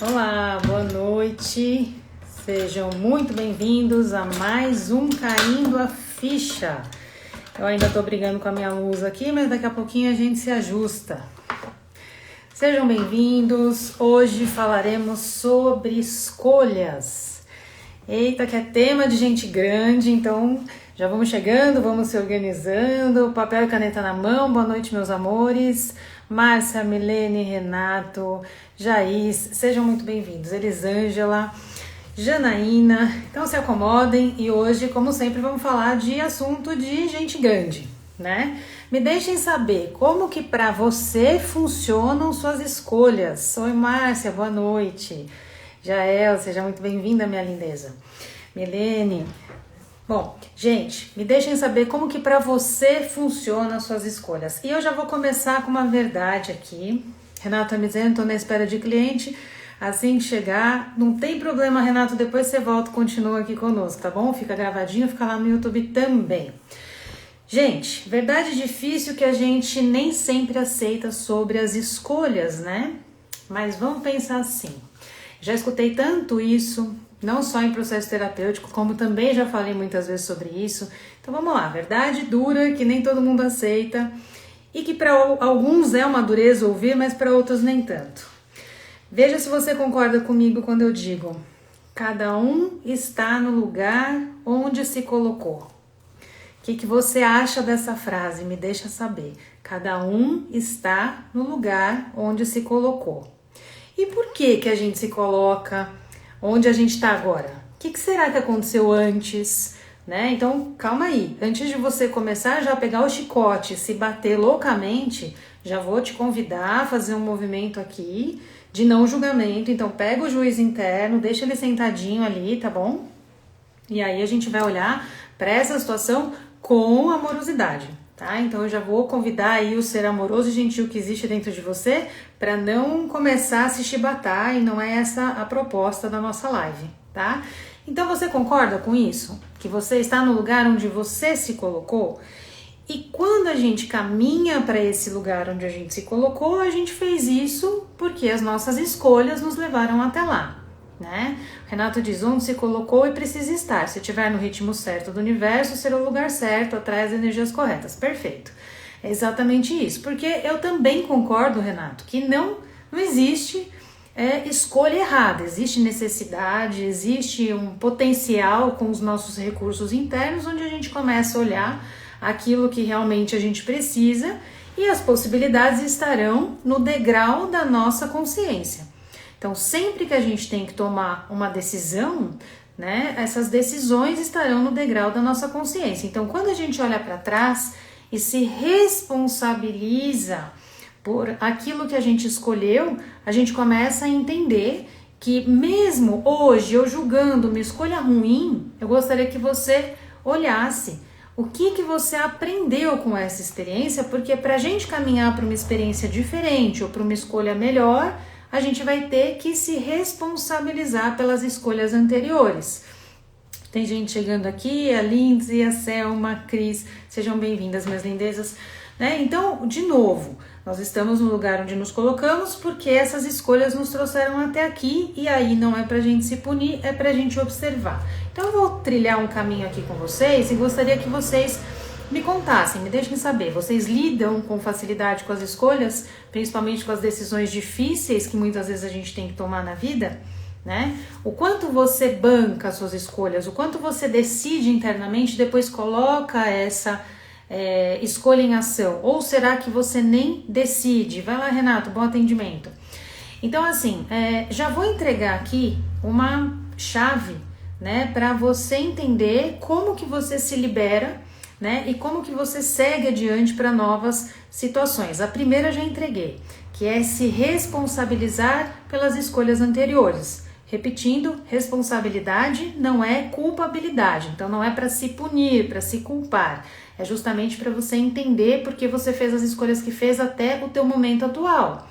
Olá, boa noite, sejam muito bem-vindos a mais um Caindo a Ficha. Eu ainda tô brigando com a minha luz aqui, mas daqui a pouquinho a gente se ajusta. Sejam bem-vindos, hoje falaremos sobre escolhas. Eita, que é tema de gente grande, então já vamos chegando, vamos se organizando, papel e caneta na mão. Boa noite, meus amores. Márcia, Milene, Renato, Jaís, sejam muito bem-vindos. Elisângela, Janaína, então se acomodem e hoje, como sempre, vamos falar de assunto de gente grande, né? Me deixem saber como que para você funcionam suas escolhas. Oi, Márcia, boa noite. Jael, seja muito bem-vinda, minha lindeza. Milene. Bom, gente, me deixem saber como que para você funcionam as suas escolhas. E eu já vou começar com uma verdade aqui. Renato tá me dizendo, estou na espera de cliente. Assim que chegar, não tem problema, Renato, depois você volta e continua aqui conosco, tá bom? Fica gravadinho, fica lá no YouTube também. Gente, verdade difícil que a gente nem sempre aceita sobre as escolhas, né? Mas vamos pensar assim. Já escutei tanto isso, não só em processo terapêutico, como também já falei muitas vezes sobre isso. Então vamos lá, verdade dura que nem todo mundo aceita e que para alguns é uma dureza ouvir, mas para outros nem tanto. Veja se você concorda comigo quando eu digo: cada um está no lugar onde se colocou. O que você acha dessa frase? Me deixa saber. Cada um está no lugar onde se colocou. E por que a gente se coloca onde a gente está agora? O que será que aconteceu antes? Né? Então, calma aí. Antes de você começar já a pegar o chicote, se bater loucamente, já vou te convidar a fazer um movimento aqui de não julgamento. Então, pega o juiz interno, deixa ele sentadinho ali, tá bom? E aí a gente vai olhar para essa situação com amorosidade. Tá? Então eu já vou convidar aí o ser amoroso e gentil que existe dentro de você para não começar a se chibatar, e não é essa a proposta da nossa live, tá? Então você concorda com isso? Que você está no lugar onde você se colocou? E quando a gente caminha para esse lugar onde a gente se colocou, a gente fez isso porque as nossas escolhas nos levaram até lá. Né? Renato diz: onde se colocou e precisa estar. Se estiver no ritmo certo do universo, será o lugar certo, atrai as energias corretas. Perfeito. É exatamente isso. Porque eu também concordo, Renato, que não existe escolha errada. Existe necessidade, existe um potencial com os nossos recursos internos, onde a gente começa a olhar aquilo que realmente a gente precisa e as possibilidades estarão no degrau da nossa consciência. Então, sempre que a gente tem que tomar uma decisão, né, essas decisões estarão no degrau da nossa consciência. Então, quando a gente olha para trás e se responsabiliza por aquilo que a gente escolheu, a gente começa a entender que mesmo hoje eu julgando uma escolha ruim, eu gostaria que você olhasse o que você aprendeu com essa experiência, porque para a gente caminhar para uma experiência diferente ou para uma escolha melhor, a gente vai ter que se responsabilizar pelas escolhas anteriores. Tem gente chegando aqui, a Lindsay, a Selma, a Cris, sejam bem-vindas, minhas lindezas. Né? Então, de novo, nós estamos no lugar onde nos colocamos porque essas escolhas nos trouxeram até aqui, e aí não é pra gente se punir, é pra gente observar. Então eu vou trilhar um caminho aqui com vocês e gostaria que vocês me contassem, me deixem saber, vocês lidam com facilidade com as escolhas, principalmente com as decisões difíceis que muitas vezes a gente tem que tomar na vida, né? O quanto você banca as suas escolhas, o quanto você decide internamente, depois coloca essa escolha em ação, ou será que você nem decide? Vai lá, Renato, bom atendimento. Então, assim, já vou entregar aqui uma chave, né, para você entender como que você se libera, né, e como que você segue adiante para novas situações. A primeira já entreguei, que é se responsabilizar pelas escolhas anteriores. Repetindo, responsabilidade não é culpabilidade, então não é para se punir, para se culpar. É justamente para você entender porque você fez as escolhas que fez até o teu momento atual.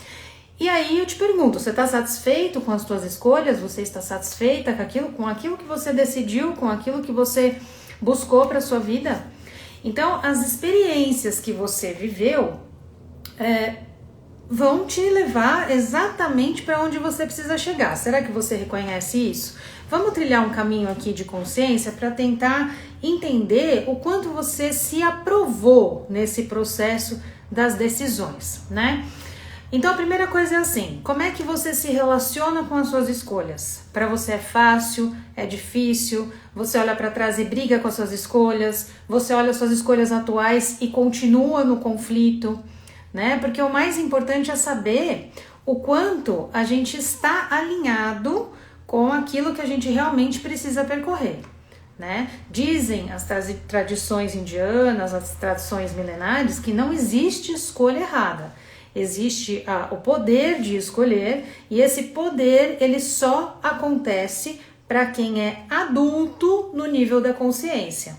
E aí eu te pergunto, você está satisfeito com as suas escolhas? Você está satisfeita com aquilo que você decidiu, com aquilo que você buscou para a sua vida? Então, as experiências que você viveu vão te levar exatamente para onde você precisa chegar. Será que você reconhece isso? Vamos trilhar um caminho aqui de consciência para tentar entender o quanto você se aprovou nesse processo das decisões, né? Então a primeira coisa é assim, como é que você se relaciona com as suas escolhas? Para você é fácil, é difícil, você olha para trás e briga com as suas escolhas, você olha as suas escolhas atuais e continua no conflito, né? Porque o mais importante é saber o quanto a gente está alinhado com aquilo que a gente realmente precisa percorrer, né? Dizem as tradições indianas, as tradições milenares, que não existe escolha errada. Existe o poder de escolher e esse poder ele só acontece para quem é adulto no nível da consciência.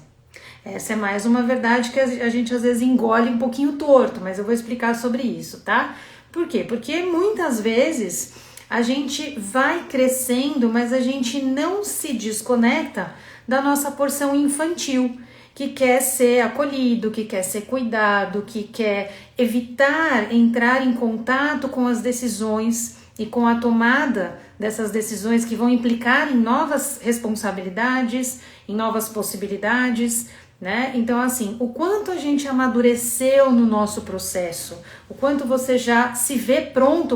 Essa é mais uma verdade que a gente às vezes engole um pouquinho torto, mas eu vou explicar sobre isso, tá? Por quê? Porque muitas vezes a gente vai crescendo, mas a gente não se desconecta da nossa porção infantil, que quer ser acolhido, que quer ser cuidado, que quer evitar entrar em contato com as decisões e com a tomada dessas decisões que vão implicar em novas responsabilidades, em novas possibilidades, né? Então, assim, o quanto a gente amadureceu no nosso processo, o quanto você já se vê pronta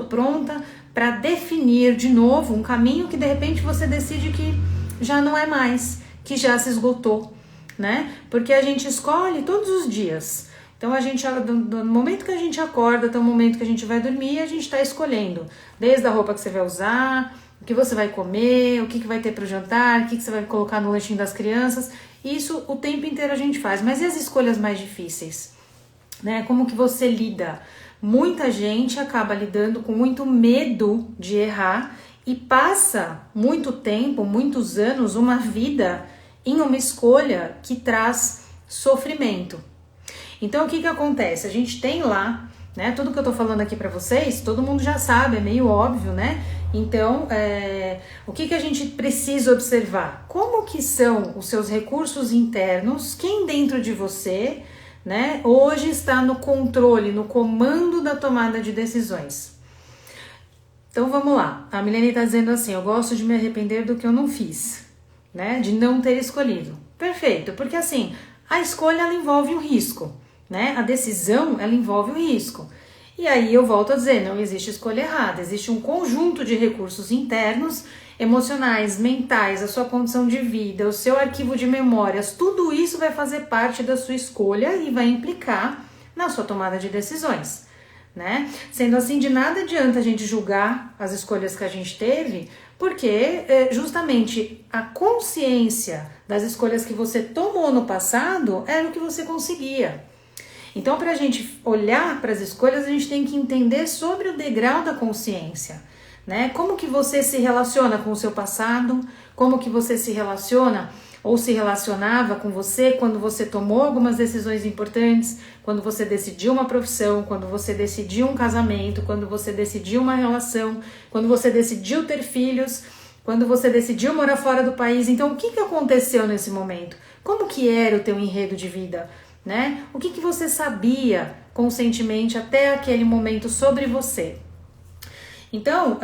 para definir de novo um caminho que de repente você decide que já não é mais, que já se esgotou, né? Porque a gente escolhe todos os dias. Então a gente, do momento que a gente acorda até o momento que a gente vai dormir, a gente está escolhendo. Desde a roupa que você vai usar, o que você vai comer, o que vai ter para o jantar, o que você vai colocar no lanchinho das crianças. Isso o tempo inteiro a gente faz. Mas e as escolhas mais difíceis? Né? Como que você lida? Muita gente acaba lidando com muito medo de errar e passa muito tempo, muitos anos, uma vida em uma escolha que traz sofrimento. Então o que acontece? A gente tem lá, né, tudo que eu tô falando aqui pra vocês, todo mundo já sabe, é meio óbvio, né? Então, o que a gente precisa observar? Como que são os seus recursos internos? Quem dentro de você, né, hoje está no controle, no comando da tomada de decisões? Então vamos lá, a Milene tá dizendo assim, eu gosto de me arrepender do que eu não fiz. Né, de não ter escolhido. Perfeito, porque assim, a escolha ela envolve um risco, né? A decisão ela envolve um risco. E aí eu volto a dizer, não existe escolha errada, existe um conjunto de recursos internos, emocionais, mentais, a sua condição de vida, o seu arquivo de memórias, tudo isso vai fazer parte da sua escolha e vai implicar na sua tomada de decisões, né? Sendo assim, de nada adianta a gente julgar as escolhas que a gente teve, porque justamente a consciência das escolhas que você tomou no passado era o que você conseguia. Então, para a gente olhar para as escolhas, a gente tem que entender sobre o degrau da consciência, né? Como que você se relaciona com o seu passado, como que você se relaciona ou se relacionava com você quando você tomou algumas decisões importantes, quando você decidiu uma profissão, quando você decidiu um casamento, quando você decidiu uma relação, quando você decidiu ter filhos, quando você decidiu morar fora do país. Então, o que aconteceu nesse momento? Como que era o teu enredo de vida, né? O que você sabia conscientemente até aquele momento sobre você? Então,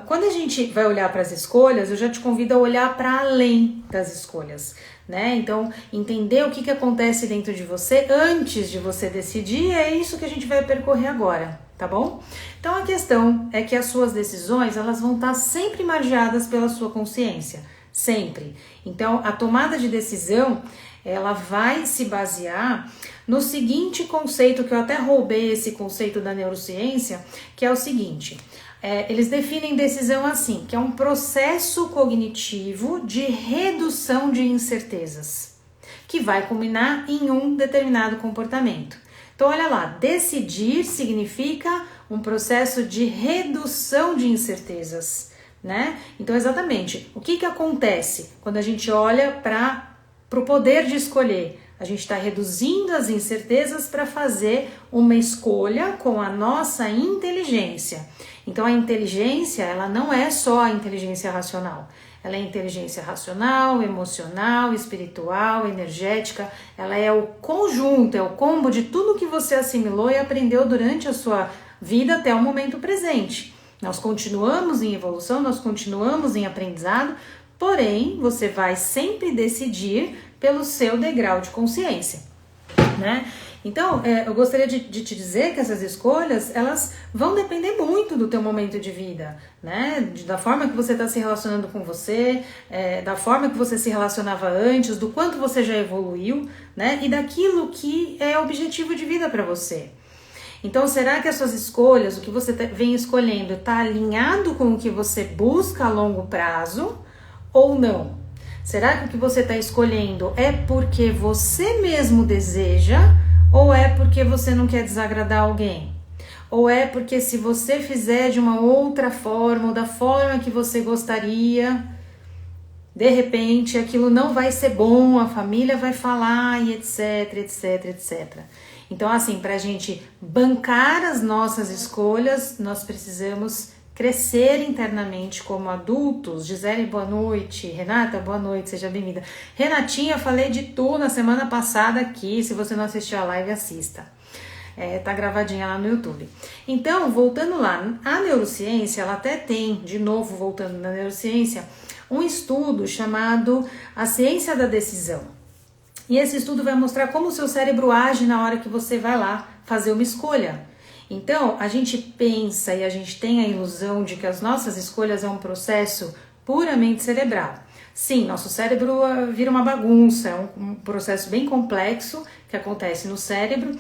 quando a gente vai olhar para as escolhas, eu já te convido a olhar para além das escolhas, né? Então, entender o que acontece dentro de você antes de você decidir, é isso que a gente vai percorrer agora, tá bom? Então, a questão é que as suas decisões, elas vão estar sempre margeadas pela sua consciência, sempre. Então, a tomada de decisão, ela vai se basear no seguinte conceito, que eu até roubei esse conceito da neurociência, que é o seguinte... eles definem decisão assim, que é um processo cognitivo de redução de incertezas, que vai culminar em um determinado comportamento. Então, olha lá, decidir significa um processo de redução de incertezas, né? Então, exatamente, o que acontece quando a gente olha para o poder de escolher? A gente está reduzindo as incertezas para fazer uma escolha com a nossa inteligência. Então a inteligência, ela não é só a inteligência racional. Ela é inteligência racional, emocional, espiritual, energética. Ela é o conjunto, é o combo de tudo que você assimilou e aprendeu durante a sua vida até o momento presente. Nós continuamos em evolução, nós continuamos em aprendizado, porém, você vai sempre decidir pelo seu degrau de consciência, né? Então, eu gostaria de te dizer que essas escolhas, elas vão depender muito do teu momento de vida, né? Da forma que você está se relacionando com você, da forma que você se relacionava antes, do quanto você já evoluiu, né? E daquilo que é objetivo de vida para você. Então, será que as suas escolhas, o que você vem escolhendo, está alinhado com o que você busca a longo prazo ou não? Será que o que você está escolhendo é porque você mesmo deseja ou é porque você não quer desagradar alguém? Ou é porque se você fizer de uma outra forma ou da forma que você gostaria, de repente aquilo não vai ser bom, a família vai falar e etc, etc, etc. Então, assim, para a gente bancar as nossas escolhas, nós precisamos crescer internamente como adultos. Gisele, boa noite. Renata, boa noite, seja bem-vinda. Renatinha, falei de tu na semana passada aqui, se você não assistiu a live, assista. Tá gravadinha lá no YouTube. Então, voltando lá, a neurociência, ela até tem, de novo voltando na neurociência, um estudo chamado A Ciência da Decisão. E esse estudo vai mostrar como o seu cérebro age na hora que você vai lá fazer uma escolha. Então, a gente pensa e a gente tem a ilusão de que as nossas escolhas é um processo puramente cerebral. Sim, nosso cérebro vira uma bagunça, é um processo bem complexo que acontece no cérebro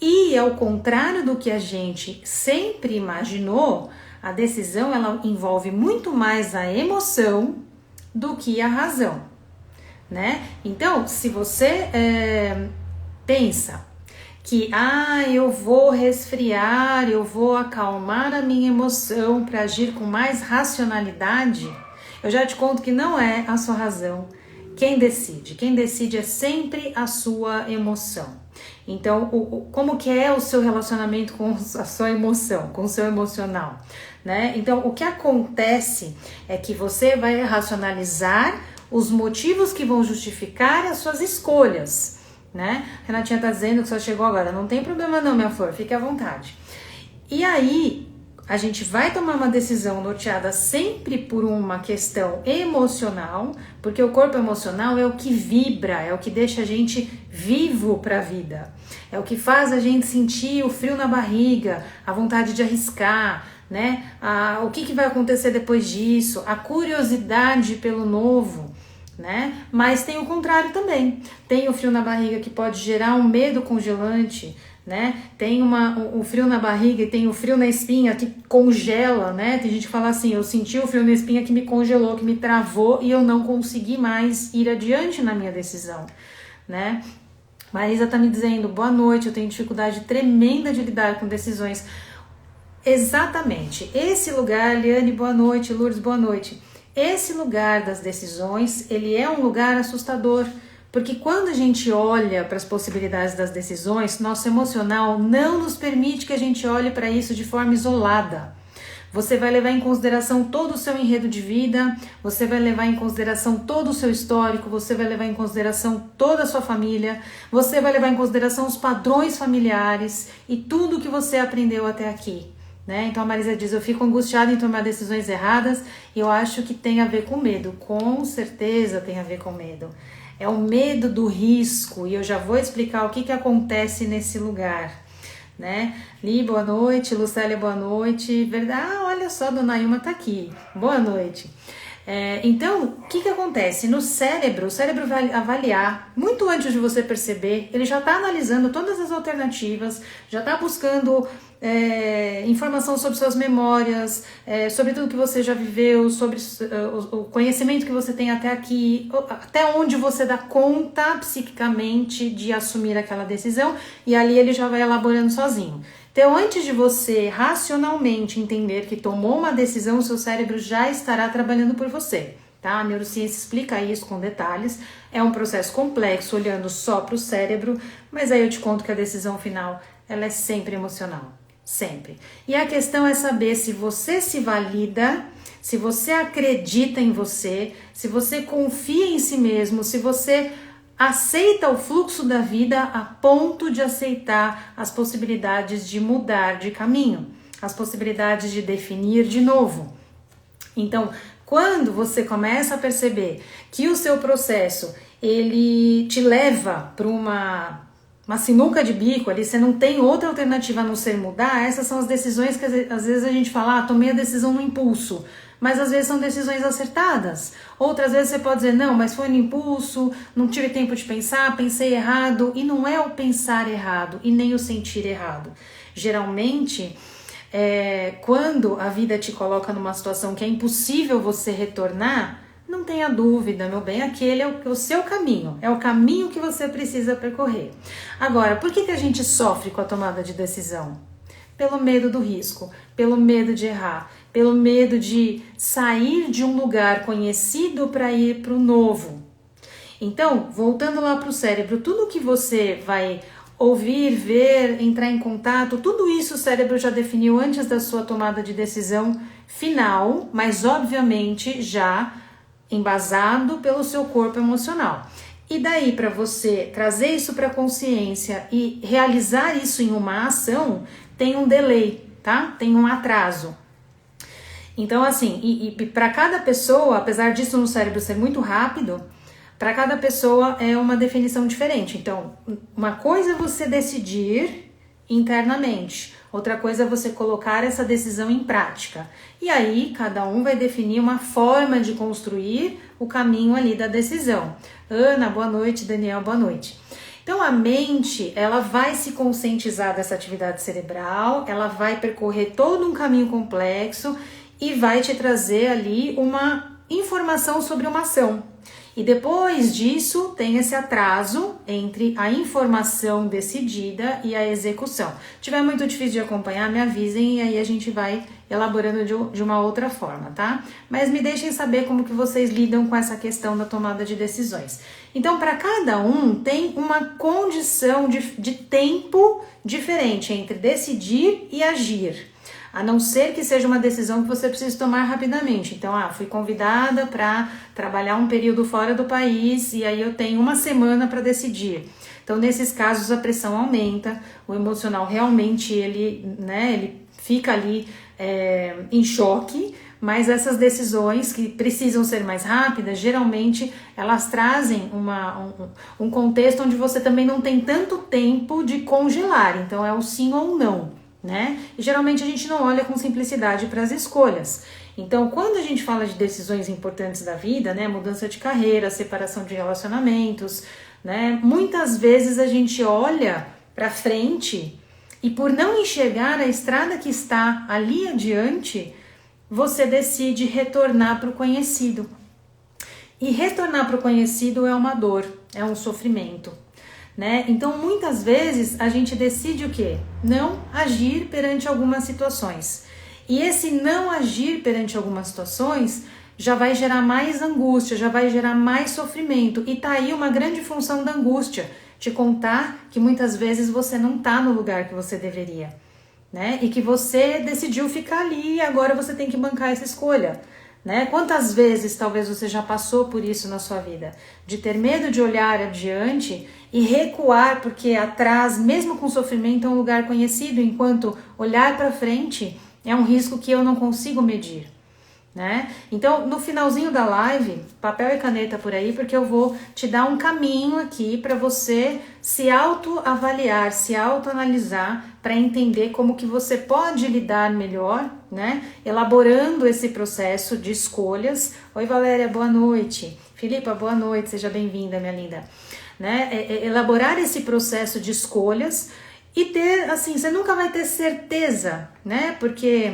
e, ao contrário do que a gente sempre imaginou, a decisão ela envolve muito mais a emoção do que a razão, né? Então, se você pensa que eu vou resfriar, eu vou acalmar a minha emoção para agir com mais racionalidade, eu já te conto que não é a sua razão quem decide. Quem decide é sempre a sua emoção. Então, como que é o seu relacionamento com a sua emoção, com o seu emocional, né? Então, o que acontece é que você vai racionalizar os motivos que vão justificar as suas escolhas, né? Renatinha tá dizendo que só chegou agora. Não tem problema não, minha flor, fique à vontade. E aí, a gente vai tomar uma decisão norteada sempre por uma questão emocional, porque o corpo emocional é o que vibra, é o que deixa a gente vivo para a vida. É o que faz a gente sentir o frio na barriga, a vontade de arriscar, né? O que vai acontecer depois disso, a curiosidade pelo novo, né? Mas tem o contrário também. Tem o frio na barriga que pode gerar um medo congelante, né? Tem o frio na barriga e tem o frio na espinha que congela, né? Tem gente que fala assim, eu senti o frio na espinha que me congelou, que me travou e eu não consegui mais ir adiante na minha decisão, né? Marisa tá me dizendo, boa noite, eu tenho dificuldade tremenda de lidar com decisões. Exatamente, esse lugar, Liane, boa noite, Lourdes, boa noite. Esse lugar das decisões, ele é um lugar assustador, porque quando a gente olha para as possibilidades das decisões, nosso emocional não nos permite que a gente olhe para isso de forma isolada. Você vai levar em consideração todo o seu enredo de vida, você vai levar em consideração todo o seu histórico, você vai levar em consideração toda a sua família, você vai levar em consideração os padrões familiares e tudo que você aprendeu até aqui. Né? Então a Marisa diz, eu fico angustiada em tomar decisões erradas e eu acho que tem a ver com medo. Com certeza tem a ver com medo. É o medo do risco e eu já vou explicar o que acontece nesse lugar. Né? Li, boa noite. Lucélia, boa noite. Verdade, olha só, Dona Ilma tá aqui. Boa noite. Então, o que acontece? No cérebro, o cérebro vai avaliar, muito antes de você perceber, ele já está analisando todas as alternativas, já está buscando informação sobre suas memórias, sobre tudo que você já viveu, sobre o conhecimento que você tem até aqui, até onde você dá conta psiquicamente de assumir aquela decisão, e ali ele já vai elaborando sozinho. Então, antes de você racionalmente entender que tomou uma decisão, o seu cérebro já estará trabalhando por você, tá? A neurociência explica isso com detalhes, é um processo complexo, olhando só para o cérebro, mas aí eu te conto que a decisão final, ela é sempre emocional, sempre. E a questão é saber se você se valida, se você acredita em você, se você confia em si mesmo, se você aceita o fluxo da vida a ponto de aceitar as possibilidades de mudar de caminho. as possibilidades de definir de novo. Então, quando você começa a perceber que o seu processo, ele te leva para uma sinuca de bico ali, você não tem outra alternativa a não ser mudar, essas são as decisões que às vezes a gente fala, tomei a decisão no impulso, mas às vezes são decisões acertadas. Outras vezes você pode dizer, não, mas foi no impulso, não tive tempo de pensar, pensei errado, e não é o pensar errado e nem o sentir errado. Geralmente, quando a vida te coloca numa situação que é impossível você retornar, não tenha dúvida, meu bem, aquele é o seu caminho, é o caminho que você precisa percorrer. Agora, por que a gente sofre com a tomada de decisão? Pelo medo do risco, pelo medo de errar, pelo medo de sair de um lugar conhecido para ir para o novo. Então, voltando lá para o cérebro, tudo que você vai ouvir, ver, entrar em contato, tudo isso o cérebro já definiu antes da sua tomada de decisão final, mas obviamente já embasado pelo seu corpo emocional. E daí, para você trazer isso para a consciência e realizar isso em uma ação, tem um delay, tá? Tem um atraso. Então, assim, e para cada pessoa, apesar disso no cérebro ser muito rápido, para cada pessoa é uma definição diferente. Então, uma coisa é você decidir internamente, outra coisa é você colocar essa decisão em prática. E aí, cada um vai definir uma forma de construir o caminho ali da decisão. Ana, boa noite. Daniel, boa noite. Então, a mente, ela vai se conscientizar dessa atividade cerebral, ela vai percorrer todo um caminho complexo e vai te trazer ali uma informação sobre uma ação. E depois disso, tem esse atraso entre a informação decidida e a execução. Se tiver muito difícil de acompanhar, me avisem e aí a gente vai elaborando de uma outra forma, tá? Mas me deixem saber como que vocês lidam com essa questão da tomada de decisões. Então, para cada um, tem uma condição de tempo diferente entre decidir e agir. A não ser que seja uma decisão que você precisa tomar rapidamente. Então, fui convidada para trabalhar um período fora do país e aí eu tenho uma semana para decidir. Então, nesses casos, a pressão aumenta, o emocional realmente ele fica ali em choque, mas essas decisões que precisam ser mais rápidas, geralmente elas trazem um contexto onde você também não tem tanto tempo de congelar. Então, é o sim ou não. Né? E geralmente a gente não olha com simplicidade para as escolhas. Então, quando a gente fala de decisões importantes da vida, né, mudança de carreira, separação de relacionamentos, né, muitas vezes a gente olha para frente e por não enxergar a estrada que está ali adiante, você decide retornar para o conhecido. E retornar para o conhecido é uma dor, é um sofrimento. Né? Então, muitas vezes, a gente decide o quê? Não agir perante algumas situações. E esse não agir perante algumas situações já vai gerar mais angústia, já vai gerar mais sofrimento. E tá aí uma grande função da angústia, te contar que muitas vezes você não tá no lugar que você deveria, né? E que você decidiu ficar ali e agora você tem que bancar essa escolha. Né? Quantas vezes talvez você já passou por isso na sua vida? De ter medo de olhar adiante e recuar, porque atrás, mesmo com sofrimento, é um lugar conhecido, enquanto olhar para frente é um risco que eu não consigo medir. Né? Então, no finalzinho da live, papel e caneta por aí, porque eu vou te dar um caminho aqui para você se autoavaliar, se autoanalisar, para entender como que você pode lidar melhor, né? Elaborando esse processo de escolhas. Oi, Valéria, boa noite. Filipa, boa noite, seja bem-vinda, minha linda. Né? Elaborar esse processo de escolhas e ter, assim, você nunca vai ter certeza, né? Porque,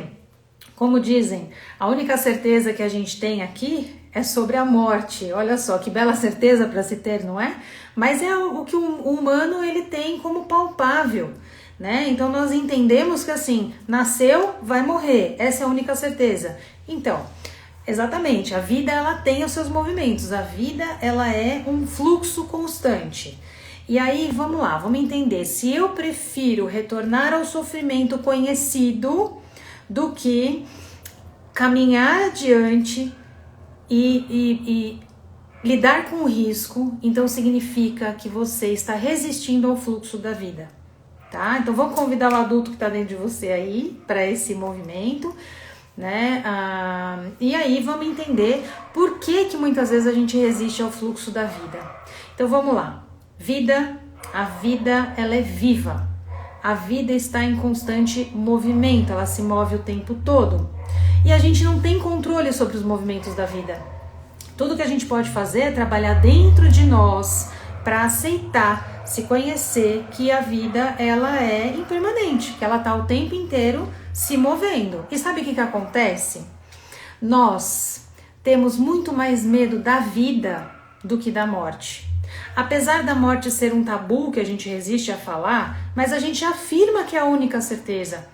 como dizem, a única certeza que a gente tem aqui é sobre a morte. Olha só, que bela certeza para se ter, não é? Mas é o que o humano ele tem como palpável, né? Então nós entendemos que assim, nasceu, vai morrer. Essa é a única certeza. Então, exatamente, a vida ela tem os seus movimentos. A vida ela é um fluxo constante. E aí, vamos lá, vamos entender. Se eu prefiro retornar ao sofrimento conhecido do que caminhar adiante e lidar com o risco, então significa que você está resistindo ao fluxo da vida, tá? Então vamos convidar o adulto que está dentro de você aí para esse movimento, né? E aí vamos entender por que muitas vezes a gente resiste ao fluxo da vida. Então vamos lá. A vida ela é viva. A vida está em constante movimento, ela se move o tempo todo. E a gente não tem controle sobre os movimentos da vida. Tudo que a gente pode fazer é trabalhar dentro de nós para aceitar, se conhecer que a vida ela é impermanente, que ela está o tempo inteiro se movendo. E sabe o que acontece? Nós temos muito mais medo da vida do que da morte. Apesar da morte ser um tabu que a gente resiste a falar, mas a gente afirma que é a única certeza.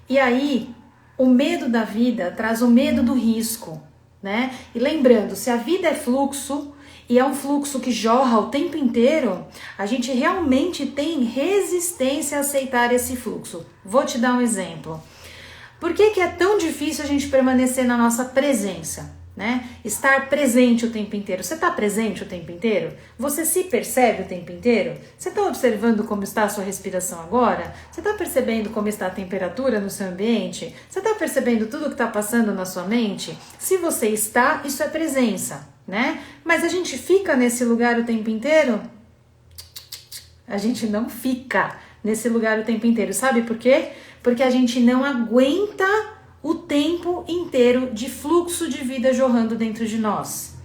E aí, o medo da vida traz o medo do risco, né? E lembrando, se a vida é fluxo, e é um fluxo que jorra o tempo inteiro, a gente realmente tem resistência a aceitar esse fluxo. Vou te dar um exemplo. Por que é tão difícil a gente permanecer na nossa presença? Né? Estar presente o tempo inteiro. Você está presente o tempo inteiro? Você se percebe o tempo inteiro? Você está observando como está a sua respiração agora? Você está percebendo como está a temperatura no seu ambiente? Você está percebendo tudo que está passando na sua mente? Se você está, isso é presença, né? Mas a gente fica nesse lugar o tempo inteiro? A gente não fica nesse lugar o tempo inteiro. Sabe por quê? Porque a gente não aguenta o tempo inteiro de fluxo de vida jorrando dentro de nós.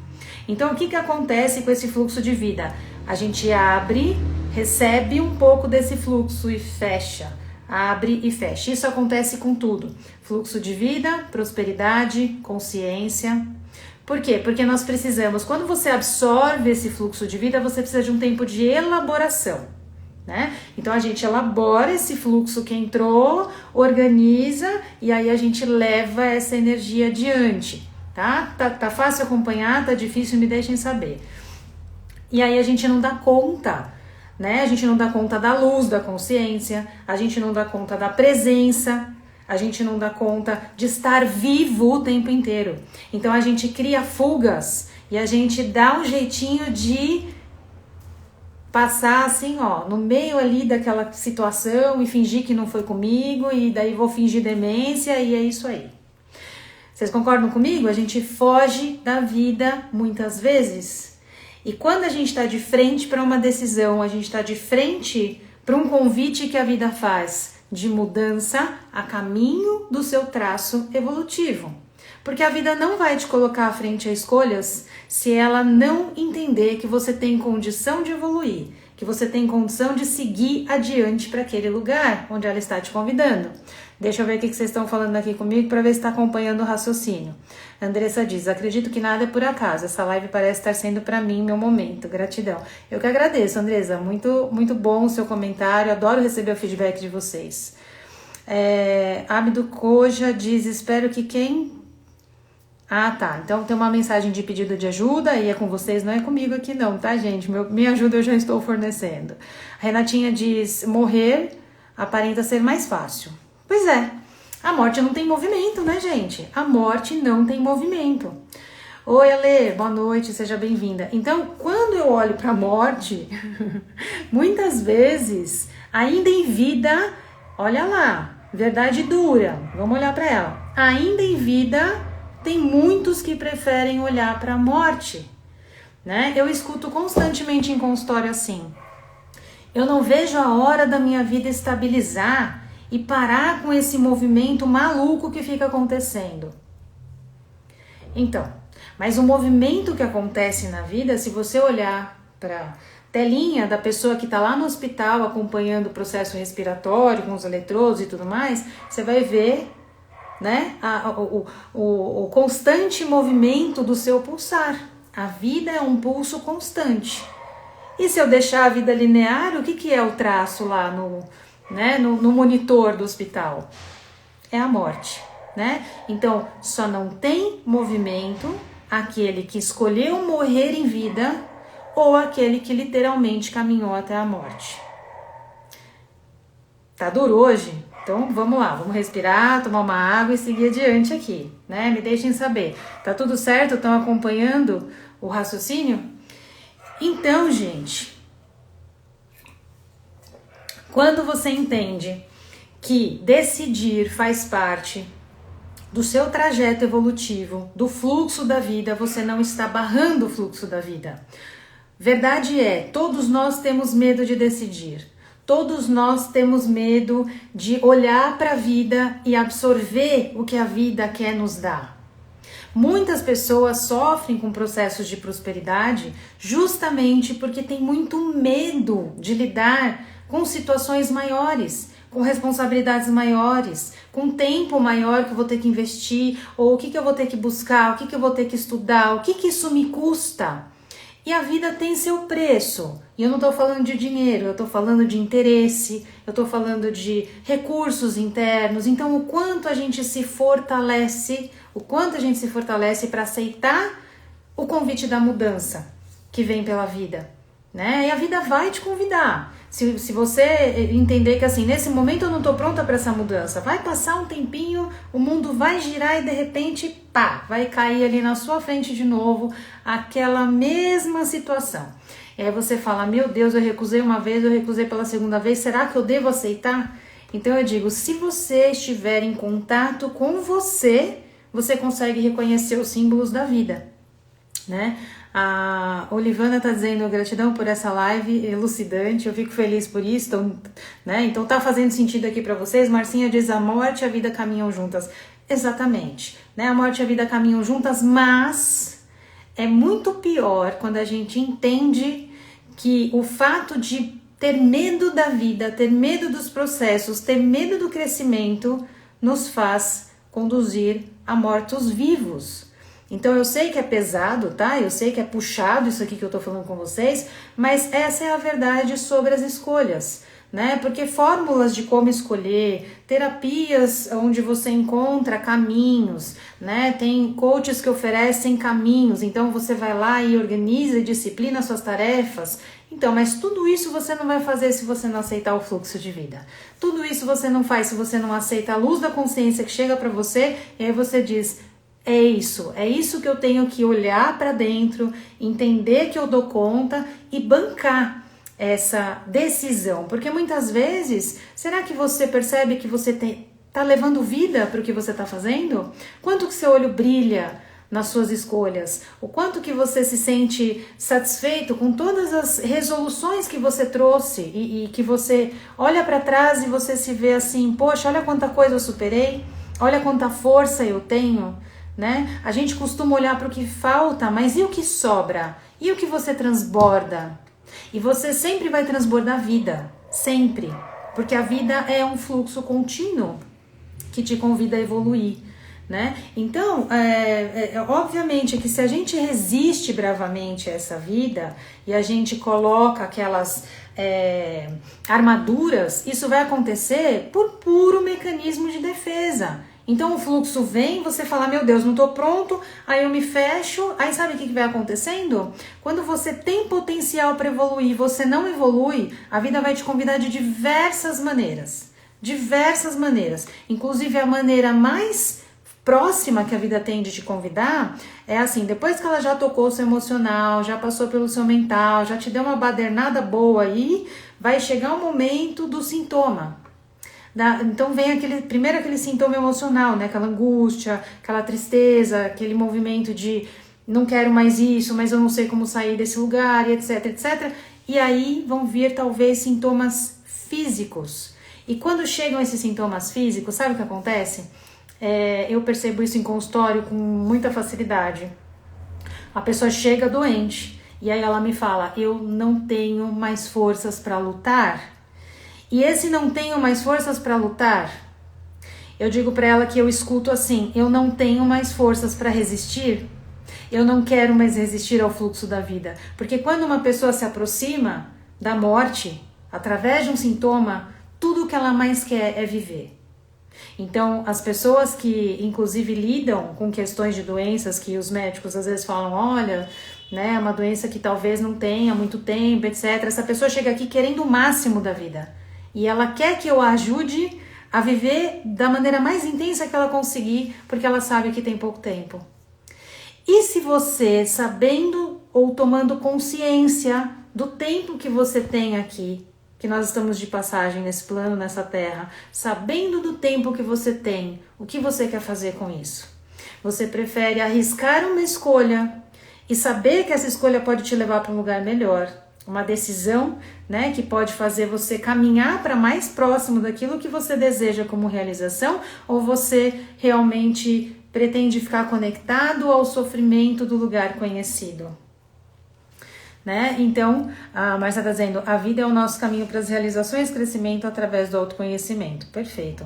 Então, o que acontece com esse fluxo de vida? A gente abre, recebe um pouco desse fluxo e fecha. Abre e fecha. Isso acontece com tudo. Fluxo de vida, prosperidade, consciência. Por quê? Porque nós precisamos, quando você absorve esse fluxo de vida, você precisa de um tempo de elaboração. Né? Então a gente elabora esse fluxo que entrou, organiza e aí a gente leva essa energia adiante, tá? Tá fácil acompanhar, tá difícil, me deixem saber. E aí a gente não dá conta, né? A gente não dá conta da luz, da consciência, a gente não dá conta da presença, a gente não dá conta de estar vivo o tempo inteiro. Então a gente cria fugas e a gente dá um jeitinho de passar assim, ó, no meio ali daquela situação e fingir que não foi comigo e daí vou fingir demência e é isso aí. Vocês concordam comigo? A gente foge da vida muitas vezes. E quando a gente está de frente para uma decisão, a gente está de frente para um convite que a vida faz de mudança a caminho do seu traço evolutivo. Porque a vida não vai te colocar à frente a escolhas se ela não entender que você tem condição de evoluir, que você tem condição de seguir adiante para aquele lugar onde ela está te convidando. Deixa eu ver o que vocês estão falando aqui comigo para ver se está acompanhando o raciocínio. Andressa diz, acredito que nada é por acaso, essa live parece estar sendo para mim meu momento, gratidão. Eu que agradeço, Andressa, muito, muito bom o seu comentário, adoro receber o feedback de vocês. Abdo Koja diz, espero que quem... Ah, tá. Então tem uma mensagem de pedido de ajuda e é com vocês, não é comigo aqui não, tá, gente? Minha ajuda eu já estou fornecendo. A Renatinha diz, morrer aparenta ser mais fácil. Pois é, a morte não tem movimento, né, gente? A morte não tem movimento. Oi, Ale, boa noite, seja bem-vinda. Então, quando eu olho para a morte, muitas vezes, ainda em vida, olha lá, verdade dura, vamos olhar para ela. Ainda em vida... Tem muitos que preferem olhar para a morte, né? Eu escuto constantemente em consultório assim. Eu não vejo a hora da minha vida estabilizar e parar com esse movimento maluco que fica acontecendo. Então, mas o movimento que acontece na vida, se você olhar para telinha da pessoa que está lá no hospital acompanhando o processo respiratório com os eletrodos e tudo mais, você vai ver, né, o constante movimento do seu pulsar. A vida é um pulso constante. E se eu deixar a vida linear, o que é o traço lá no monitor do hospital? É a morte, né? Então, só não tem movimento aquele que escolheu morrer em vida ou aquele que literalmente caminhou até a morte. Tá duro hoje? Então vamos lá, vamos respirar, tomar uma água e seguir adiante aqui, né? Me deixem saber. Tá tudo certo? Estão acompanhando o raciocínio? Então, gente, Quando você entende que decidir faz parte do seu trajeto evolutivo, do fluxo da vida, você não está barrando o fluxo da vida. Verdade é, todos nós temos medo de decidir. Todos nós temos medo de olhar para a vida e absorver o que a vida quer nos dar. Muitas pessoas sofrem com processos de prosperidade justamente porque tem muito medo de lidar com situações maiores, com responsabilidades maiores, com tempo maior que eu vou ter que investir, ou o que eu vou ter que buscar, o que eu vou ter que estudar, o que isso me custa. E a vida tem seu preço. E eu não estou falando de dinheiro, eu estou falando de interesse, eu estou falando de recursos internos. Então, o quanto a gente se fortalece, para aceitar o convite da mudança que vem pela vida, né? E a vida vai te convidar. Se você entender que assim, nesse momento eu não estou pronta para essa mudança, vai passar um tempinho, o mundo vai girar e de repente, pá, vai cair ali na sua frente de novo aquela mesma situação. E aí você fala, meu Deus, eu recusei uma vez, eu recusei pela segunda vez, será que eu devo aceitar? Então eu digo, se você estiver em contato com você, você consegue reconhecer os símbolos da vida, né? A Olivana tá dizendo gratidão por essa live elucidante, eu fico feliz por isso, então tá fazendo sentido aqui para vocês. Marcinha diz, a morte e a vida caminham juntas. Exatamente, né? A morte e a vida caminham juntas, mas é muito pior quando a gente entende que o fato de ter medo da vida, ter medo dos processos, ter medo do crescimento, nos faz conduzir a mortos-vivos. Então eu sei que é pesado, tá? Eu sei que é puxado isso aqui que eu tô falando com vocês, mas essa é a verdade sobre as escolhas, né? Porque fórmulas de como escolher, terapias onde você encontra caminhos, né? Tem coaches que oferecem caminhos, então você vai lá e organiza e disciplina suas tarefas. Então, mas tudo isso você não vai fazer se você não aceitar o fluxo de vida. Tudo isso você não faz se você não aceita a luz da consciência que chega para você, e aí você diz, é isso que eu tenho que olhar para dentro, entender que eu dou conta e bancar essa decisão. Porque muitas vezes, será que você percebe que você tá levando vida para o que você está fazendo? Quanto que seu olho brilha nas suas escolhas? O quanto que você se sente satisfeito com todas as resoluções que você trouxe e que você olha para trás e você se vê assim, poxa, olha quanta coisa eu superei, olha quanta força eu tenho, né? A gente costuma olhar para o que falta, mas e o que sobra? E o que você transborda? E você sempre vai transbordar vida, sempre, porque a vida é um fluxo contínuo que te convida a evoluir, né? Então, obviamente que se a gente resiste bravamente a essa vida e a gente coloca aquelas armaduras, isso vai acontecer por puro mecanismo de defesa. Então o fluxo vem, você fala, meu Deus, não tô pronto, aí eu me fecho, aí sabe o que vai acontecendo? Quando você tem potencial para evoluir e você não evolui, a vida vai te convidar de diversas maneiras, inclusive a maneira mais próxima que a vida tem de te convidar é assim, depois que ela já tocou o seu emocional, já passou pelo seu mental, já te deu uma badernada boa aí, vai chegar o momento do sintoma. Então vem primeiro aquele sintoma emocional, né? Aquela angústia, aquela tristeza, aquele movimento de não quero mais isso, mas eu não sei como sair desse lugar, e etc, etc. E aí vão vir talvez sintomas físicos. E quando chegam esses sintomas físicos, sabe o que acontece? Eu percebo isso em consultório com muita facilidade. A pessoa chega doente e aí ela me fala, eu não tenho mais forças para lutar. E esse não tenho mais forças para lutar, eu digo para ela que eu escuto assim, eu não tenho mais forças para resistir, eu não quero mais resistir ao fluxo da vida. Porque quando uma pessoa se aproxima da morte, através de um sintoma, tudo que ela mais quer é viver. Então, as pessoas que, inclusive, lidam com questões de doenças que os médicos às vezes falam, olha, né, uma doença que talvez não tenha muito tempo, etc. Essa pessoa chega aqui querendo o máximo da vida. E ela quer que eu a ajude a viver da maneira mais intensa que ela conseguir, porque ela sabe que tem pouco tempo. E se você, sabendo ou tomando consciência do tempo que você tem aqui, que nós estamos de passagem nesse plano, nessa terra, sabendo do tempo que você tem, o que você quer fazer com isso? Você prefere arriscar uma escolha e saber que essa escolha pode te levar para um lugar melhor, uma decisão, né, que pode fazer você caminhar para mais próximo daquilo que você deseja como realização, ou você realmente pretende ficar conectado ao sofrimento do lugar conhecido? Né? Então, a Marcia está dizendo, a vida é o nosso caminho para as realizações, crescimento através do autoconhecimento. Perfeito.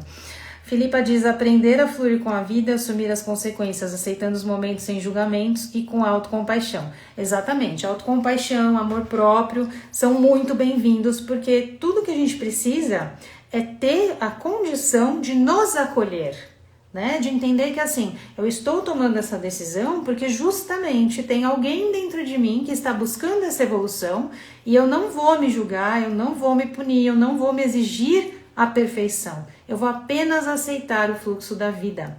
Filipa diz, aprender a fluir com a vida, assumir as consequências, aceitando os momentos sem julgamentos e com autocompaixão. Exatamente, autocompaixão, amor próprio são muito bem-vindos, porque tudo que a gente precisa é ter a condição de nos acolher. Né? De entender que assim, eu estou tomando essa decisão porque justamente tem alguém dentro de mim que está buscando essa evolução e eu não vou me julgar, eu não vou me punir, eu não vou me exigir a perfeição. Eu vou apenas aceitar o fluxo da vida.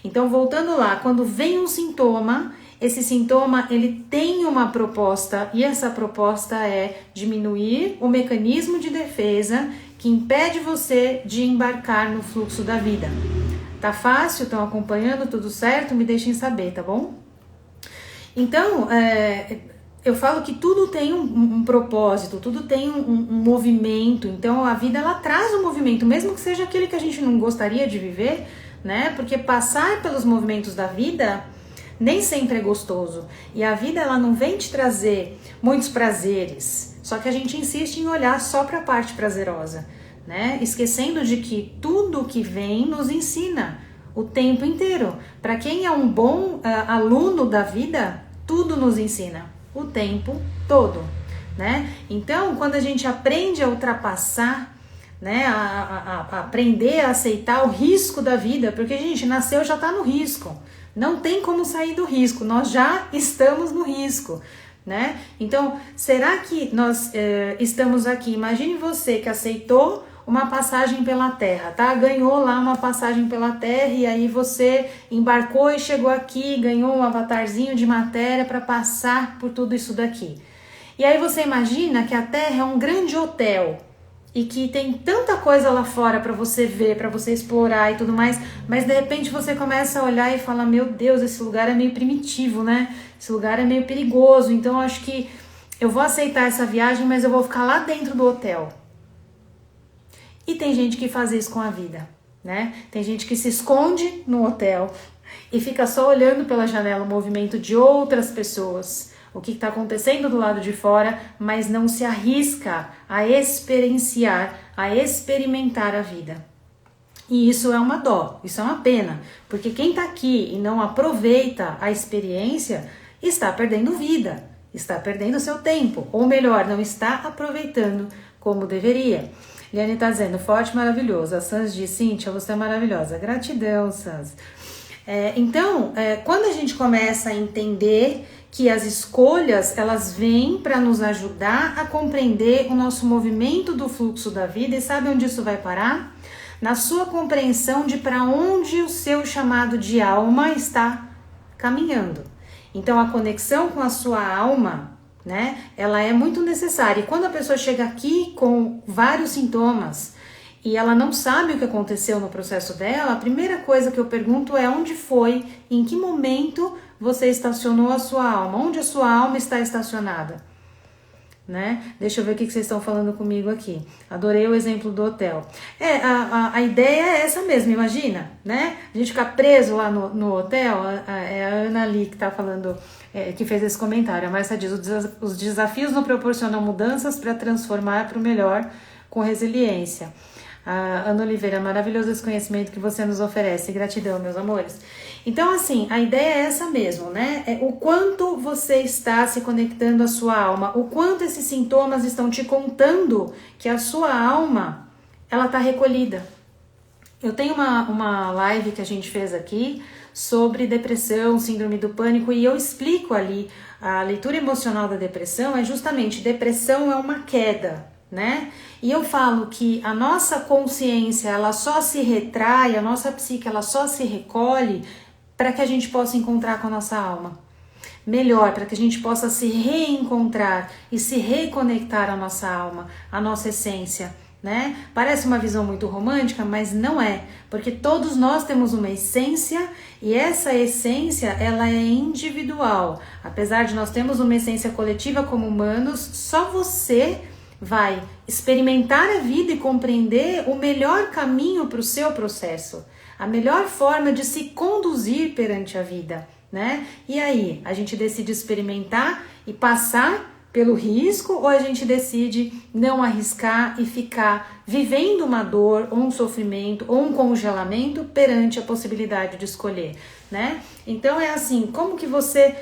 Então, voltando lá, quando vem um sintoma, esse sintoma ele tem uma proposta e essa proposta é diminuir o mecanismo de defesa que impede você de embarcar no fluxo da vida. Tá fácil? Estão acompanhando? Tudo certo? Me deixem saber, tá bom? Então, eu falo que tudo tem um propósito, tudo tem um movimento. Então, a vida, ela traz um movimento, mesmo que seja aquele que a gente não gostaria de viver, né? Porque passar pelos movimentos da vida nem sempre é gostoso. E a vida, ela não vem te trazer muitos prazeres. Só que a gente insiste em olhar só para a parte prazerosa. Né? Esquecendo de que tudo que vem nos ensina o tempo inteiro. Para quem é um bom aluno da vida, tudo nos ensina o tempo todo, né? Então, quando a gente aprende a ultrapassar, né, a aprender a aceitar o risco da vida, porque a gente nasceu já está no risco, não tem como sair do risco, nós já estamos no risco. Né? Então, será que nós estamos aqui? Imagine você que aceitou uma passagem pela Terra, tá? Ganhou lá uma passagem pela Terra e aí você embarcou e chegou aqui, ganhou um avatarzinho de matéria para passar por tudo isso daqui. E aí você imagina que a Terra é um grande hotel e que tem tanta coisa lá fora para você ver, para você explorar e tudo mais, mas de repente você começa a olhar e fala, meu Deus, esse lugar é meio primitivo, né? Esse lugar é meio perigoso, então eu acho que eu vou aceitar essa viagem, mas eu vou ficar lá dentro do hotel. E tem gente que faz isso com a vida, né? Tem gente que se esconde no hotel e fica só olhando pela janela o movimento de outras pessoas, o que está acontecendo do lado de fora, mas não se arrisca a experienciar, a experimentar a vida. E isso é uma dó, isso é uma pena, porque quem está aqui e não aproveita a experiência está perdendo vida, está perdendo seu tempo, ou melhor, não está aproveitando como deveria. Liane está dizendo, forte, maravilhoso. A Sans diz, Cíntia, você é maravilhosa. Gratidão, Sans. Então, quando a gente começa a entender que as escolhas, elas vêm para nos ajudar a compreender o nosso movimento do fluxo da vida, e sabe onde isso vai parar? Na sua compreensão de para onde o seu chamado de alma está caminhando. Então, a conexão com a sua alma, né, ela é muito necessária. E quando a pessoa chega aqui com vários sintomas e ela não sabe o que aconteceu no processo dela, a primeira coisa que eu pergunto é onde foi, em que momento você estacionou a sua alma, onde a sua alma está estacionada, né? Deixa eu ver o que vocês estão falando comigo aqui. Adorei o exemplo do hotel. A ideia é essa mesmo, imagina, né? A gente ficar preso lá no hotel. É a Ana ali que tá falando, que fez esse comentário. A Marcia diz, os desafios não proporcionam mudanças para transformar para o melhor com resiliência. A Ana Oliveira, maravilhoso esse conhecimento que você nos oferece. Gratidão, meus amores. Então, assim, a ideia é essa mesmo, né? O quanto você está se conectando à sua alma, o quanto esses sintomas estão te contando que a sua alma, ela tá recolhida. Eu tenho uma live que a gente fez aqui sobre depressão, síndrome do pânico, e eu explico ali, a leitura emocional da depressão é justamente, depressão é uma queda, né? E eu falo que a nossa consciência, ela só se retrai, a nossa psique, ela só se recolhe para que a gente possa encontrar com a nossa alma. melhor, para que a gente possa se reencontrar e se reconectar à nossa alma, à nossa essência, né? Parece uma visão muito romântica, mas não é, porque todos nós temos uma essência e essa essência ela é individual. Apesar de nós termos uma essência coletiva como humanos, só você vai experimentar a vida e compreender o melhor caminho para o seu processo, a melhor forma de se conduzir perante a vida, né? E aí, a gente decide experimentar e passar pelo risco ou a gente decide não arriscar e ficar vivendo uma dor ou um sofrimento ou um congelamento perante a possibilidade de escolher, né? Então é assim, como que você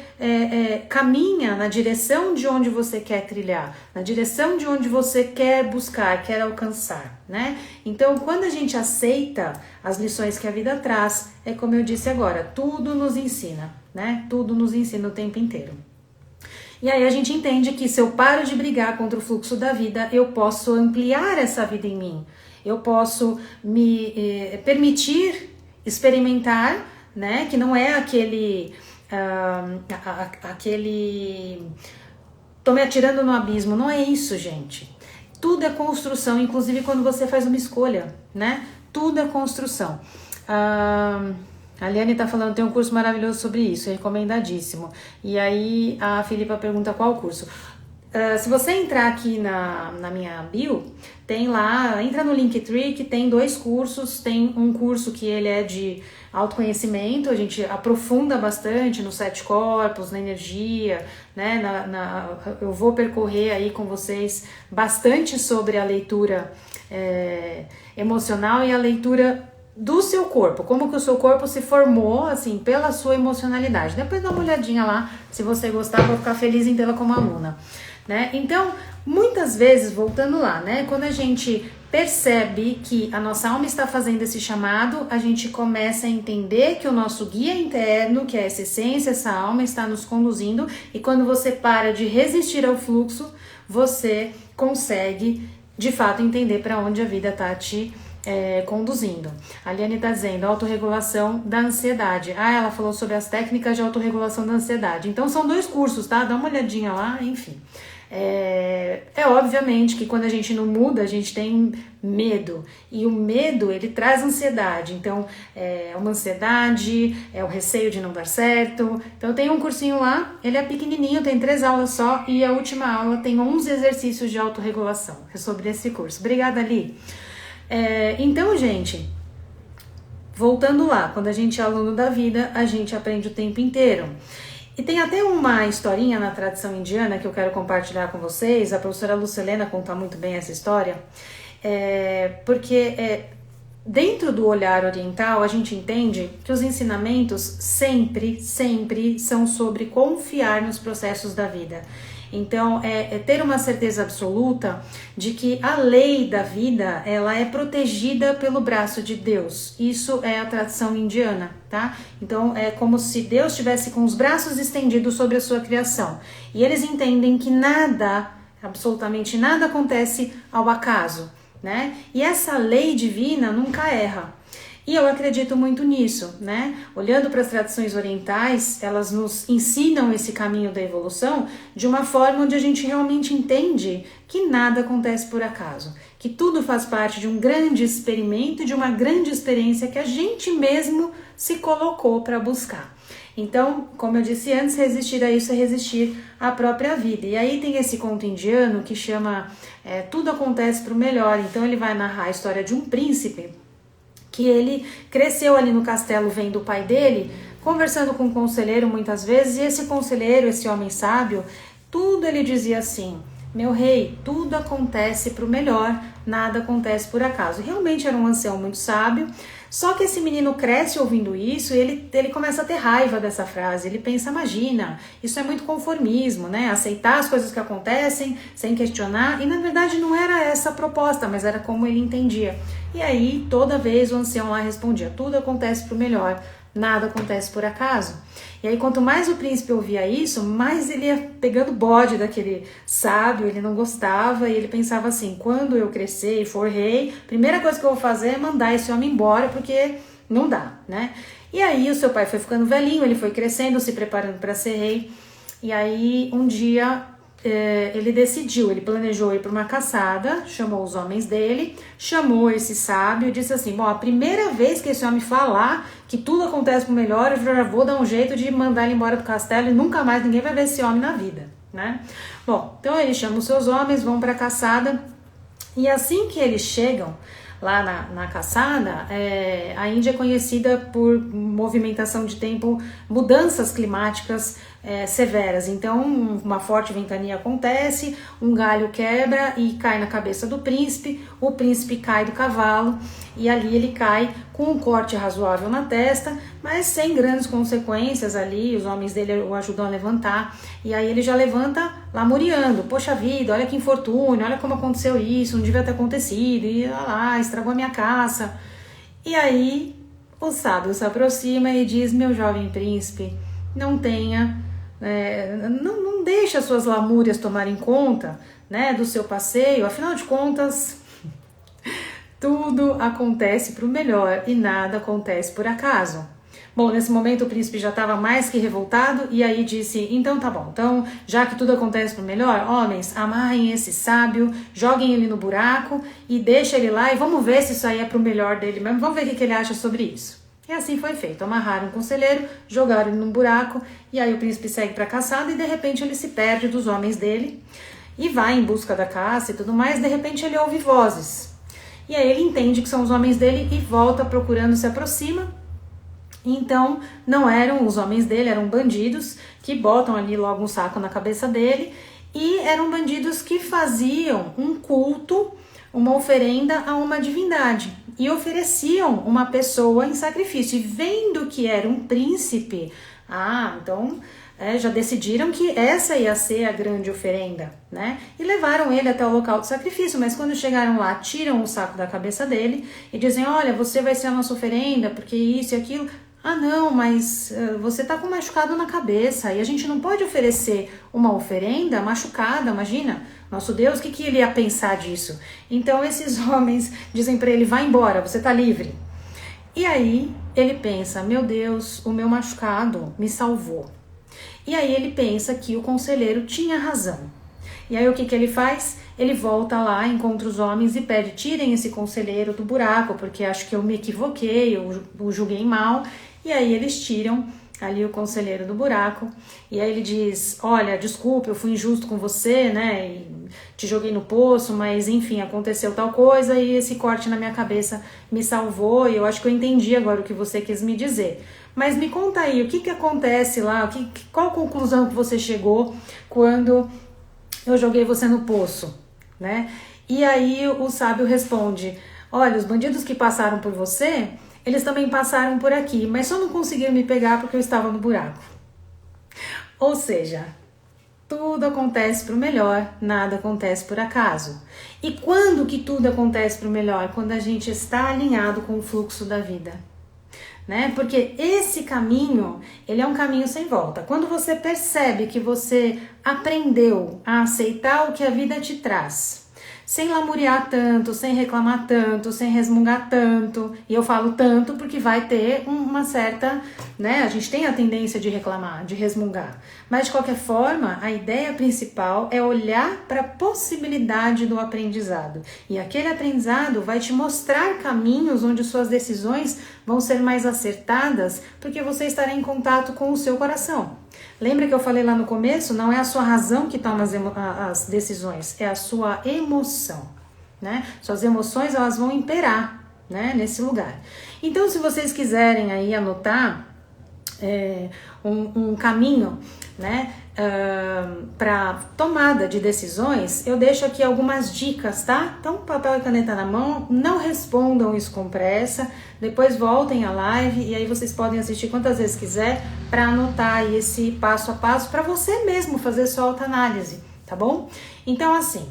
caminha na direção de onde você quer trilhar, na direção de onde você quer buscar, quer alcançar, né? Então quando a gente aceita as lições que a vida traz, é como eu disse agora, tudo nos ensina, né? Tudo nos ensina o tempo inteiro. E aí a gente entende que se eu paro de brigar contra o fluxo da vida, eu posso ampliar essa vida em mim. Eu posso me permitir experimentar, né? Que não é aquele tô me atirando no abismo. Não é isso, gente. Tudo é construção, inclusive quando você faz uma escolha, né? Tudo é construção. A Liane tá falando, tem um curso maravilhoso sobre isso, recomendadíssimo. E aí a Filipa pergunta qual curso. Se você entrar aqui na minha bio, tem lá, entra no Linktree que tem 2 cursos. Tem um curso que ele é de autoconhecimento, a gente aprofunda bastante nos 7 corpos, na energia, né? Eu vou percorrer aí com vocês bastante sobre a leitura emocional e a leitura do seu corpo, como que o seu corpo se formou, assim, pela sua emocionalidade. Depois dá uma olhadinha lá, se você gostar, vou ficar feliz em tê-la como aluna, né? Então, muitas vezes, voltando lá, né, quando a gente percebe que a nossa alma está fazendo esse chamado, a gente começa a entender que o nosso guia interno, que é essa essência, essa alma, está nos conduzindo, e quando você para de resistir ao fluxo, você consegue, de fato, entender para onde a vida está te conduzindo. A Liane está dizendo autorregulação da ansiedade. Ela falou sobre as técnicas de autorregulação da ansiedade. Então são 2 cursos, tá? Dá uma olhadinha lá, enfim. Obviamente que quando a gente não muda, a gente tem medo. E o medo, ele traz ansiedade. Então, é uma ansiedade, é o receio de não dar certo. Então, tem um cursinho lá, ele é pequenininho, tem 3 aulas só. E a última aula tem 11 exercícios de autorregulação. É sobre esse curso. Obrigada, Li. Então, gente, voltando lá, quando a gente é aluno da vida, a gente aprende o tempo inteiro. E tem até uma historinha na tradição indiana que eu quero compartilhar com vocês. A professora Lucilena conta muito bem essa história, porque dentro do olhar oriental a gente entende que os ensinamentos sempre são sobre confiar nos processos da vida. Então, ter uma certeza absoluta de que a lei da vida, ela é protegida pelo braço de Deus. Isso é a tradição indiana, tá? Então, é como se Deus estivesse com os braços estendidos sobre a sua criação. E eles entendem que nada, absolutamente nada acontece ao acaso, né? E essa lei divina nunca erra. E eu acredito muito nisso, né? Olhando para as tradições orientais, elas nos ensinam esse caminho da evolução de uma forma onde a gente realmente entende que nada acontece por acaso, que tudo faz parte de um grande experimento, de uma grande experiência que a gente mesmo se colocou para buscar. Então, como eu disse antes, resistir a isso é resistir à própria vida. E aí tem esse conto indiano que chama Tudo Acontece para o Melhor. Então ele vai narrar a história de um príncipe que ele cresceu ali no castelo vendo o pai dele, conversando com um conselheiro muitas vezes, e esse conselheiro, esse homem sábio, tudo ele dizia assim: meu rei, tudo acontece para o melhor, nada acontece por acaso. Realmente era um ancião muito sábio, só que esse menino cresce ouvindo isso e ele começa a ter raiva dessa frase. Ele pensa, imagina, isso é muito conformismo, né? Aceitar as coisas que acontecem sem questionar, e na verdade não era essa a proposta, mas era como ele entendia. E aí, toda vez o ancião lá respondia, tudo acontece para o melhor, nada acontece por acaso. E aí, quanto mais o príncipe ouvia isso, mais ele ia pegando bode daquele sábio, ele não gostava, e ele pensava assim, quando eu crescer e for rei, a primeira coisa que eu vou fazer é mandar esse homem embora, porque não dá, né? E aí o seu pai foi ficando velhinho, ele foi crescendo, se preparando para ser rei, E aí um dia ele planejou ir para uma caçada, chamou os homens dele, chamou esse sábio e disse assim, bom, a primeira vez que esse homem falar que tudo acontece pro melhor, eu já vou dar um jeito de mandar ele embora do castelo e nunca mais ninguém vai ver esse homem na vida, né? Bom, então ele chama os seus homens, vão para a caçada e assim que eles chegam lá na caçada, a Índia é conhecida por movimentação de tempo, mudanças climáticas severas. Então, uma forte ventania acontece, um galho quebra e cai na cabeça do príncipe, o príncipe cai do cavalo e ali ele cai com um corte razoável na testa, mas sem grandes consequências ali, os homens dele o ajudam a levantar, e aí ele já levanta lamuriando, poxa vida, olha que infortúnio, olha como aconteceu isso, não devia ter acontecido, e lá, estragou a minha caça. E aí o sábio se aproxima e diz, meu jovem príncipe, não deixe as suas lamúrias tomarem conta, né, do seu passeio, afinal de contas, tudo acontece para o melhor e nada acontece por acaso. Bom, nesse momento o príncipe já estava mais que revoltado e aí disse, então tá bom, então já que tudo acontece para o melhor, homens, amarrem esse sábio, joguem ele no buraco e deixem ele lá e vamos ver se isso aí é para o melhor dele mesmo, vamos ver o que ele acha sobre isso. E assim foi feito, amarraram o conselheiro, jogaram ele num buraco e aí o príncipe segue para a caçada e de repente ele se perde dos homens dele e vai em busca da caça e tudo mais, de repente ele ouve vozes. E aí ele entende que são os homens dele e volta procurando, se aproxima. Então não eram os homens dele, eram bandidos que botam ali logo um saco na cabeça dele e eram bandidos que faziam um culto, uma oferenda a uma divindade e ofereciam uma pessoa em sacrifício. E vendo que era um príncipe, então já decidiram que essa ia ser a grande oferenda, né? E levaram ele até o local do sacrifício, mas quando chegaram lá, tiram o saco da cabeça dele e dizem, olha, você vai ser a nossa oferenda, porque isso e aquilo. Ah, não, mas você tá com machucado na cabeça e a gente não pode oferecer uma oferenda machucada, imagina. Nosso Deus, o que ele ia pensar disso? Então esses homens dizem para ele, vai embora, você tá livre. E aí ele pensa, meu Deus, o meu machucado me salvou. E aí ele pensa que o conselheiro tinha razão. E aí o que ele faz? Ele volta lá, encontra os homens e pede, tirem esse conselheiro do buraco, porque acho que eu me equivoquei, eu o julguei mal. E aí eles tiram ali o conselheiro do buraco. E aí ele diz, olha, desculpa, eu fui injusto com você, né? E te joguei no poço, mas enfim, aconteceu tal coisa e esse corte na minha cabeça me salvou. E eu acho que eu entendi agora o que você quis me dizer. Mas me conta aí, o que acontece lá? Qual a conclusão que você chegou quando eu joguei você no poço, né? E aí o sábio responde, olha, os bandidos que passaram por você, eles também passaram por aqui, mas só não conseguiram me pegar porque eu estava no buraco. Ou seja, tudo acontece para o melhor, nada acontece por acaso. E quando que tudo acontece para o melhor? Quando a gente está alinhado com o fluxo da vida. Né? Porque esse caminho, ele é um caminho sem volta. Quando você percebe que você aprendeu a aceitar o que a vida te traz, sem lamuriar tanto, sem reclamar tanto, sem resmungar tanto, e eu falo tanto porque vai ter uma certa, né, a gente tem a tendência de reclamar, de resmungar, mas de qualquer forma, a ideia principal é olhar para a possibilidade do aprendizado, e aquele aprendizado vai te mostrar caminhos onde suas decisões vão ser mais acertadas, porque você estará em contato com o seu coração. Lembra que eu falei lá no começo? Não é a sua razão que toma as decisões, é a sua emoção, né? Suas emoções, elas vão imperar, né, nesse lugar. Então, se vocês quiserem aí anotar um caminho, né, para tomada de decisões, eu deixo aqui algumas dicas, tá? Então, papel e caneta na mão, não respondam isso com pressa, depois voltem à live e aí vocês podem assistir quantas vezes quiser para anotar aí esse passo a passo para você mesmo fazer sua autoanálise, tá bom? Então, assim,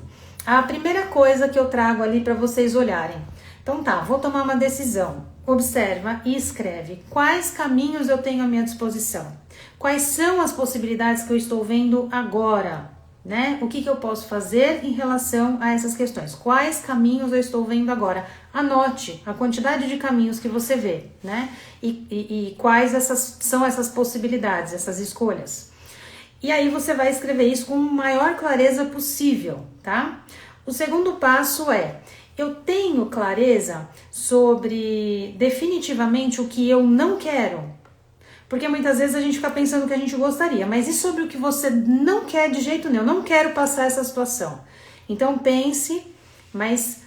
a primeira coisa que eu trago ali para vocês olharem, então tá, vou tomar uma decisão, observa e escreve quais caminhos eu tenho à minha disposição. Quais são as possibilidades que eu estou vendo agora, né? O que eu posso fazer em relação a essas questões? Quais caminhos eu estou vendo agora? Anote a quantidade de caminhos que você vê, né? E quais são essas possibilidades, essas escolhas. E aí você vai escrever isso com a maior clareza possível, tá? O segundo passo é: eu tenho clareza sobre definitivamente o que eu não quero. Porque muitas vezes a gente fica pensando o que a gente gostaria, mas e sobre o que você não quer de jeito nenhum? Eu não quero passar essa situação. Então pense, mas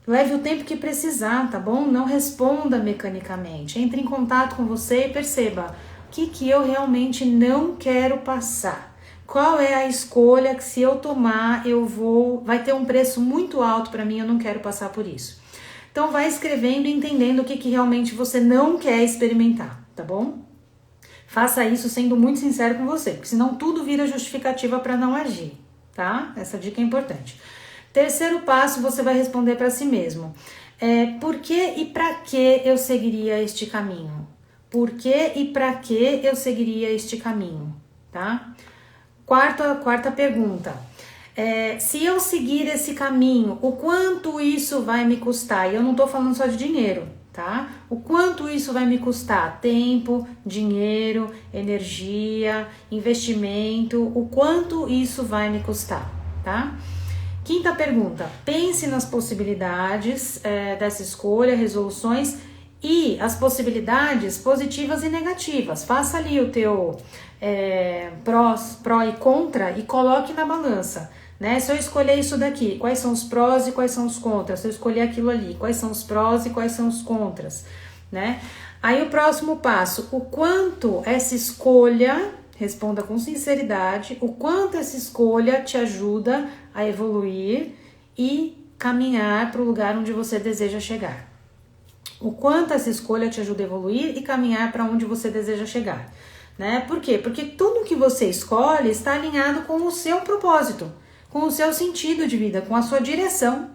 leve o tempo que precisar, tá bom? Não responda mecanicamente. Entre em contato com você e perceba o que eu realmente não quero passar. Qual é a escolha que, se eu tomar, vai ter um preço muito alto para mim, eu não quero passar por isso. Então vai escrevendo e entendendo o que realmente você não quer experimentar, tá bom? Faça isso sendo muito sincero com você, porque senão tudo vira justificativa para não agir, tá? Essa dica é importante. Terceiro passo, você vai responder para si mesmo. Por que e para que eu seguiria este caminho? Por que e para que eu seguiria este caminho, tá? Quarta pergunta. Se eu seguir esse caminho, o quanto isso vai me custar? E eu não tô falando só de dinheiro, tá? O quanto isso vai me custar? Tempo, dinheiro, energia, investimento, o quanto isso vai me custar, tá? Quinta pergunta, pense nas possibilidades dessa escolha, resoluções e as possibilidades positivas e negativas. Faça ali o teu pró e contra e coloque na balança. Né? Se eu escolher isso daqui, quais são os prós e quais são os contras? Se eu escolher aquilo ali, quais são os prós e quais são os contras? Né? Aí o próximo passo, o quanto essa escolha, responda com sinceridade, o quanto essa escolha te ajuda a evoluir e caminhar para o lugar onde você deseja chegar. O quanto essa escolha te ajuda a evoluir e caminhar para onde você deseja chegar. Né? Por quê? Porque tudo que você escolhe está alinhado com o seu propósito, com o seu sentido de vida, com a sua direção,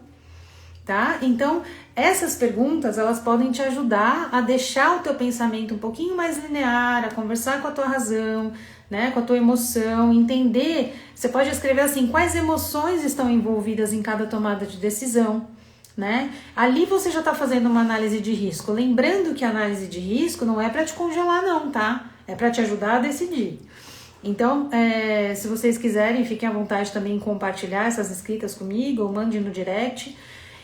tá? Então, essas perguntas, elas podem te ajudar a deixar o teu pensamento um pouquinho mais linear, a conversar com a tua razão, né, com a tua emoção, entender, você pode escrever assim, quais emoções estão envolvidas em cada tomada de decisão, né? Ali você já está fazendo uma análise de risco, lembrando que a análise de risco não é para te congelar não, tá? É para te ajudar a decidir. Então, se vocês quiserem, fiquem à vontade também em compartilhar essas escritas comigo, ou mande no direct,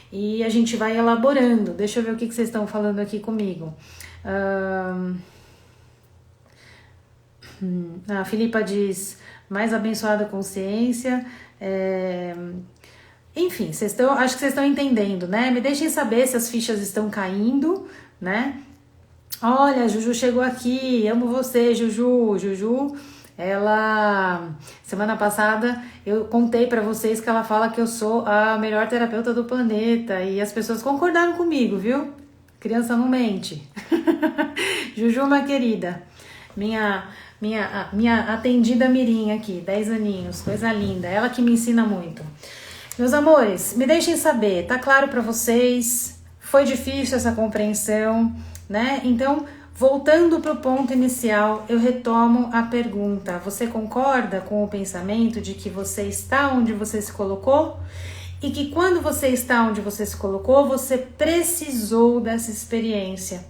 e a gente vai elaborando. Deixa eu ver o que vocês estão falando aqui comigo. A Filipa diz, mais abençoada consciência. Enfim, acho que vocês estão entendendo, né? Me deixem saber se as fichas estão caindo, né? Olha, a Juju chegou aqui, amo você, Juju. Juju, ela, semana passada, eu contei pra vocês que ela fala que eu sou a melhor terapeuta do planeta e as pessoas concordaram comigo, viu? Criança não mente. Juju, uma querida, minha atendida mirim aqui, 10 aninhos, coisa linda, ela que me ensina muito. Meus amores, me deixem saber, tá claro pra vocês? Foi difícil essa compreensão, né? Então, voltando para o ponto inicial, eu retomo a pergunta. Você concorda com o pensamento de que você está onde você se colocou? E que quando você está onde você se colocou, você precisou dessa experiência.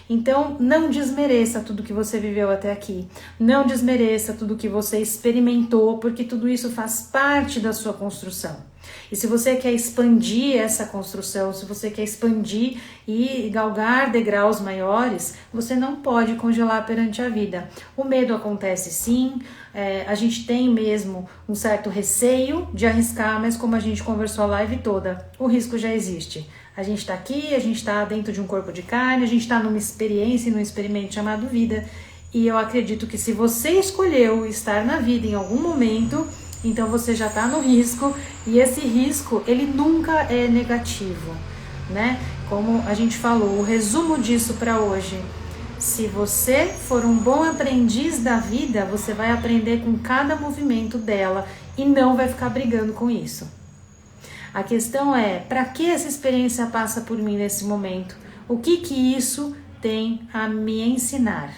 Então, não desmereça tudo que você viveu até aqui. Não desmereça tudo que você experimentou, porque tudo isso faz parte da sua construção. E se você quer expandir essa construção, se você quer expandir e galgar degraus maiores, você não pode congelar perante a vida. O medo acontece sim, a gente tem mesmo um certo receio de arriscar, mas como a gente conversou a live toda, o risco já existe. A gente está aqui, a gente está dentro de um corpo de carne, a gente está numa experiência, num experimento chamado vida, e eu acredito que se você escolheu estar na vida em algum momento, então você já está no risco, e esse risco, ele nunca é negativo, né? Como a gente falou, o resumo disso para hoje, se você for um bom aprendiz da vida, você vai aprender com cada movimento dela e não vai ficar brigando com isso. A questão é, para que essa experiência passa por mim nesse momento? O que isso tem a me ensinar,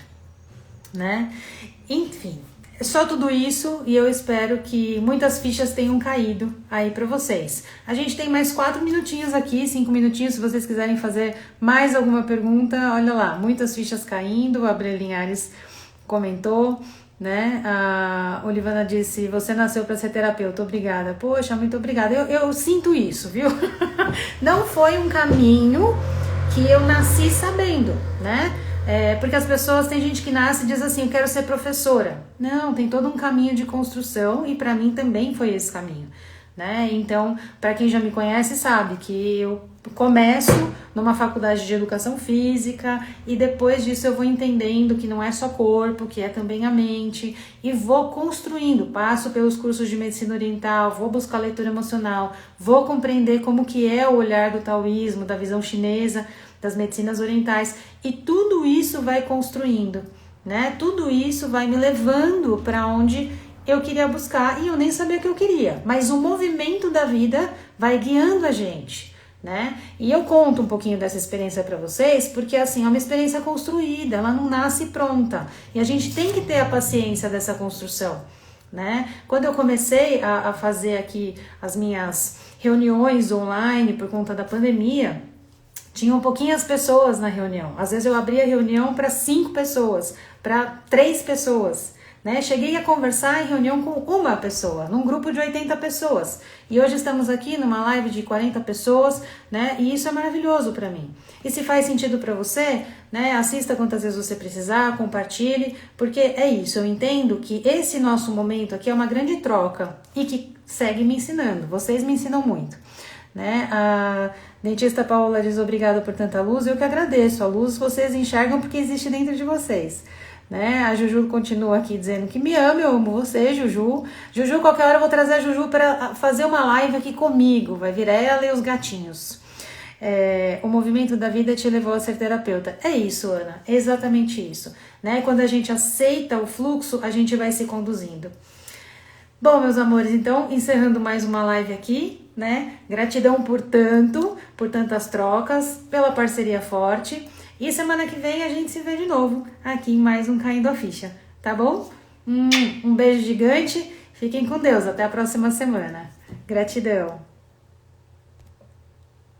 né? Enfim, é só tudo isso e eu espero que muitas fichas tenham caído aí para vocês. A gente tem mais 4 minutinhos aqui, 5 minutinhos, se vocês quiserem fazer mais alguma pergunta, olha lá, muitas fichas caindo, a Bre Linhares comentou, né? A Olivana disse, você nasceu para ser terapeuta, obrigada. Poxa, muito obrigada. Eu sinto isso, viu? Não foi um caminho que eu nasci sabendo, né? Porque as pessoas, tem gente que nasce e diz assim, eu quero ser professora. Não, tem todo um caminho de construção e para mim também foi esse caminho, né? Então, para quem já me conhece sabe que eu começo numa faculdade de educação física e depois disso eu vou entendendo que não é só corpo, que é também a mente e vou construindo, passo pelos cursos de medicina oriental, vou buscar leitura emocional, vou compreender como que é o olhar do taoísmo, da visão chinesa, das medicinas orientais e tudo isso vai construindo, né? Tudo isso vai me levando para onde eu queria buscar e eu nem sabia o que eu queria, mas o movimento da vida vai guiando a gente, né? E eu conto um pouquinho dessa experiência para vocês, porque assim, é uma experiência construída, ela não nasce pronta, e a gente tem que ter a paciência dessa construção, né? Quando eu comecei a fazer aqui as minhas reuniões online por conta da pandemia, tinham pouquinhas pessoas na reunião, às vezes eu abria a reunião para 5 pessoas, para 3 pessoas, né? Cheguei a conversar em reunião com uma pessoa, num grupo de 80 pessoas. E hoje estamos aqui numa live de 40 pessoas, né? E isso é maravilhoso para mim. E se faz sentido para você, né? Assista quantas vezes você precisar, compartilhe, porque é isso. Eu entendo que esse nosso momento aqui é uma grande troca e que segue me ensinando. Vocês me ensinam muito, né? A dentista Paula diz obrigada por tanta luz. Eu que agradeço. A luz vocês enxergam porque existe dentro de vocês. Né? A Juju continua aqui dizendo que me ama, eu amo você, Juju. Juju, qualquer hora eu vou trazer a Juju para fazer uma live aqui comigo. Vai vir ela e os gatinhos. O movimento da vida te levou a ser terapeuta. É isso, Ana, é exatamente isso. Né? Quando a gente aceita o fluxo, a gente vai se conduzindo. Bom, meus amores, então, encerrando mais uma live aqui, né? Gratidão por tantas trocas, pela parceria forte. E semana que vem a gente se vê de novo aqui em mais um Caindo a Ficha, tá bom? Um beijo gigante, fiquem com Deus, até a próxima semana. Gratidão!